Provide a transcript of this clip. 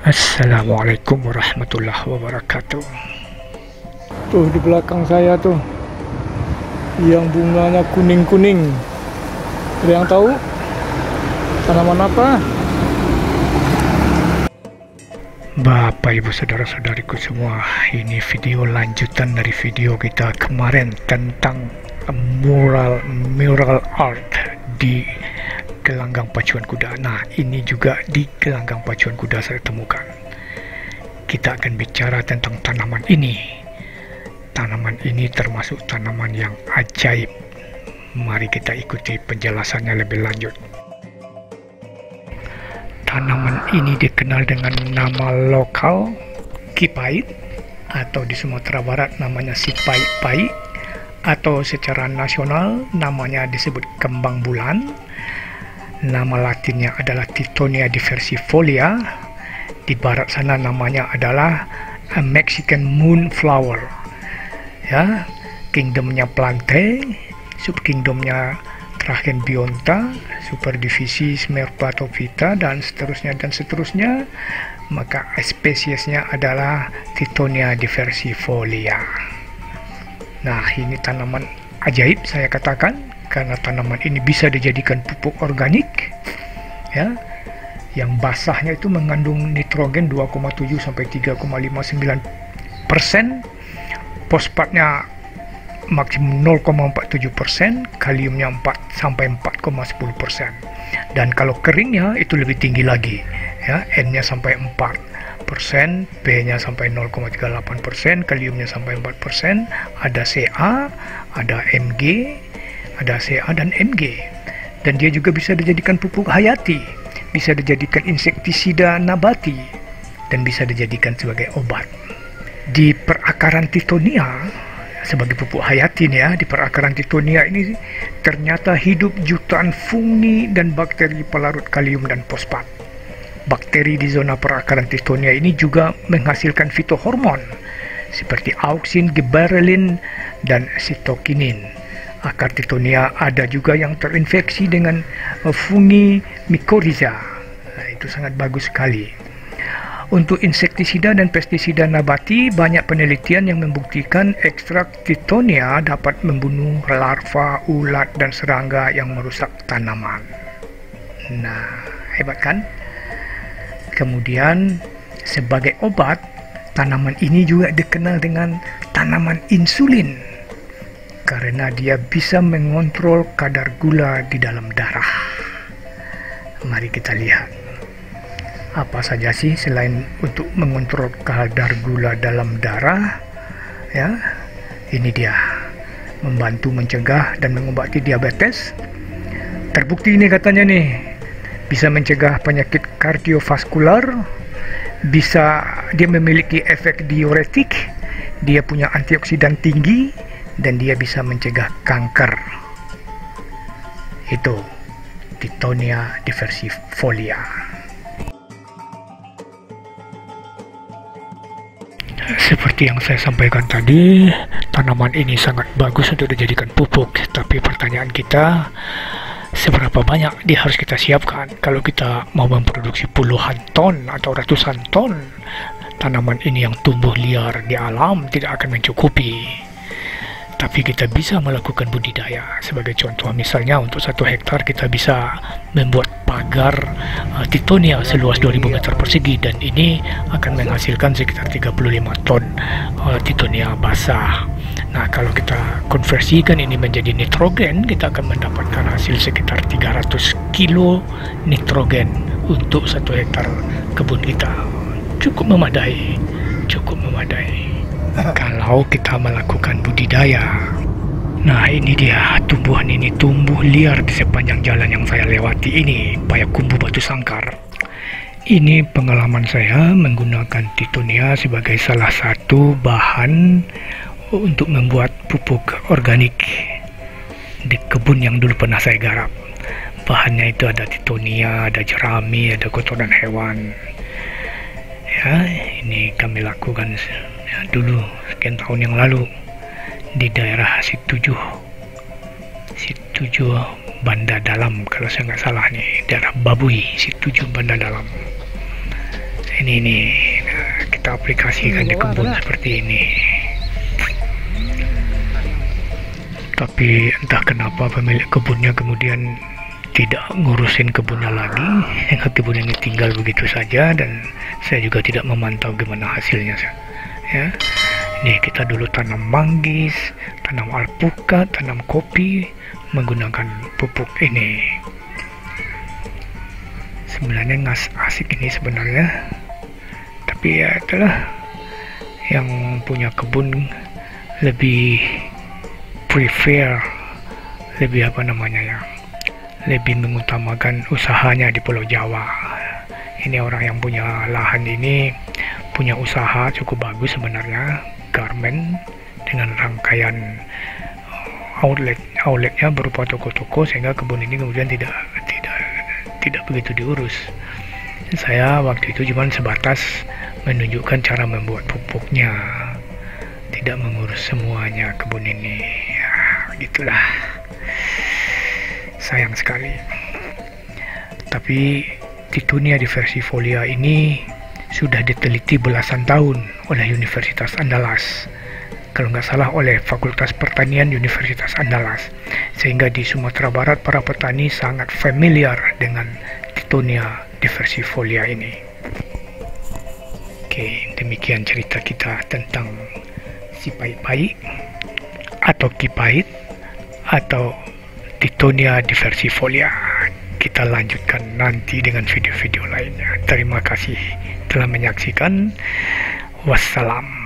Assalamualaikum warahmatullahi wabarakatuh. Tuh di belakang saya tuh yang bunganya kuning-kuning. Ada yang tahu tanaman apa? Bapak ibu saudara-saudariku semua, ini video lanjutan dari video kita kemarin tentang mural art di gelanggang pacuan kuda. Nah, ini juga di gelanggang pacuan kuda saya temukan. Kita akan bicara tentang tanaman ini. Tanaman ini termasuk tanaman yang ajaib. Mari kita ikuti penjelasannya lebih lanjut. Tanaman ini dikenal dengan nama lokal kipait, atau di Sumatera Barat namanya sipai-pai, atau secara nasional namanya disebut kembang bulan. Nama latinnya adalah Tithonia diversifolia. Di barat sana namanya adalah Mexican moonflower. Ya, kingdomnya Plantae, subkingdomnya Trachenbionta, superdivisi Smerpatophyta, dan seterusnya. Maka spesiesnya adalah Tithonia diversifolia. Nah, ini tanaman ajaib saya katakan, karena tanaman ini bisa dijadikan pupuk organik, ya, yang basahnya itu mengandung nitrogen 2,7 sampai 3,59%, fosfatnya maksimum 0,47%, kaliumnya 4 sampai 4,10%, dan kalau keringnya itu lebih tinggi lagi, ya, N-nya sampai 4%, P-nya sampai 0,38%, kaliumnya sampai 4%, ada Ca, ada Mg, ada Ca dan Mg, dan dia juga bisa dijadikan pupuk hayati, bisa dijadikan insektisida nabati, dan bisa dijadikan sebagai obat. Di perakaran Tithonia sebagai pupuk hayati nih, ya, di perakaran Tithonia ini ternyata hidup jutaan fungi dan bakteri pelarut kalium dan fosfat. Bakteri di zona perakaran Tithonia ini juga menghasilkan fitohormon seperti auksin, gibberellin, dan sitokinin. Akar Tithonia ada juga yang terinfeksi dengan fungi mycorrhiza. Nah, itu sangat bagus sekali. Untuk insektisida dan pestisida nabati, banyak penelitian yang membuktikan ekstrak Tithonia dapat membunuh larva, ulat, dan serangga yang merusak tanaman. Nah, hebat kan? Kemudian sebagai obat, tanaman ini juga dikenal dengan tanaman insulin, karena dia bisa mengontrol kadar gula di dalam darah. Mari kita lihat apa saja sih selain untuk mengontrol kadar gula dalam darah, ya. Ini dia, membantu mencegah dan mengobati diabetes. Terbukti ini katanya nih, bisa mencegah penyakit kardiovaskular, dia memiliki efek diuretik, dia punya antioksidan tinggi, dan dia bisa mencegah kanker. Itu Tithonia diversifolia. Seperti yang saya sampaikan tadi, tanaman ini sangat bagus untuk dijadikan pupuk. Tapi pertanyaan kita, seberapa banyak dia harus kita siapkan? Kalau kita mau memproduksi puluhan ton atau ratusan ton, tanaman ini yang tumbuh liar di alam tidak akan mencukupi. Tapi kita bisa melakukan budidaya. Sebagai contoh, misalnya untuk 1 hektar kita bisa membuat pagar Tithonia seluas 2000 meter persegi, dan ini akan menghasilkan sekitar 35 ton Tithonia basah. Nah, kalau kita konversikan ini menjadi nitrogen, kita akan mendapatkan hasil sekitar 300 kilo nitrogen untuk 1 hektar kebun kita. Cukup memadai, kalau kita melakukan budidaya. Nah, ini dia, tumbuhan ini tumbuh liar di sepanjang jalan yang saya lewati ini, Payakumbuh Batu Sangkar. Ini pengalaman saya menggunakan Tithonia sebagai salah satu bahan untuk membuat pupuk organik di kebun yang dulu pernah saya garap. Bahannya itu ada Tithonia, ada jerami, ada kotoran hewan. Ya, ini kami lakukan ya, dulu sekian tahun yang lalu di daerah Situjuh Banda Dalam, kalau saya nggak salah nih, daerah Babui, Situjuh Banda Dalam. Ini nih, nah, kita aplikasikan di kebun seperti ini. Tapi entah kenapa pemilik kebunnya kemudian tidak ngurusin kebunnya lagi. Kebun ini tinggal begitu saja, dan saya juga tidak memantau gimana hasilnya. Ya, ini kita dulu tanam manggis, tanam alpukat, tanam kopi menggunakan pupuk ini. Sebenarnya asik ini sebenarnya, tapi ya itulah, yang punya kebun lebih prefer, lebih lebih mengutamakan usahanya di Pulau Jawa. Ini orang yang punya lahan ini punya usaha cukup bagus sebenarnya, garment dengan rangkaian outletnya berupa toko-toko, sehingga kebun ini kemudian tidak begitu diurus. Saya waktu itu cuma sebatas menunjukkan cara membuat pupuknya, tidak mengurus semuanya kebun ini. Ya, begitulah, sayang sekali. Tapi Tithonia diversifolia ini sudah diteliti belasan tahun oleh Universitas Andalas, kalau nggak salah oleh Fakultas Pertanian Universitas Andalas, sehingga di Sumatera Barat para petani sangat familiar dengan Tithonia diversifolia ini. Oke, demikian cerita kita tentang si pahit-pahit atau kipahit atau Tithonia diversifolia. Kita lanjutkan nanti dengan video-video lainnya. Terima kasih telah menyaksikan. Wassalam.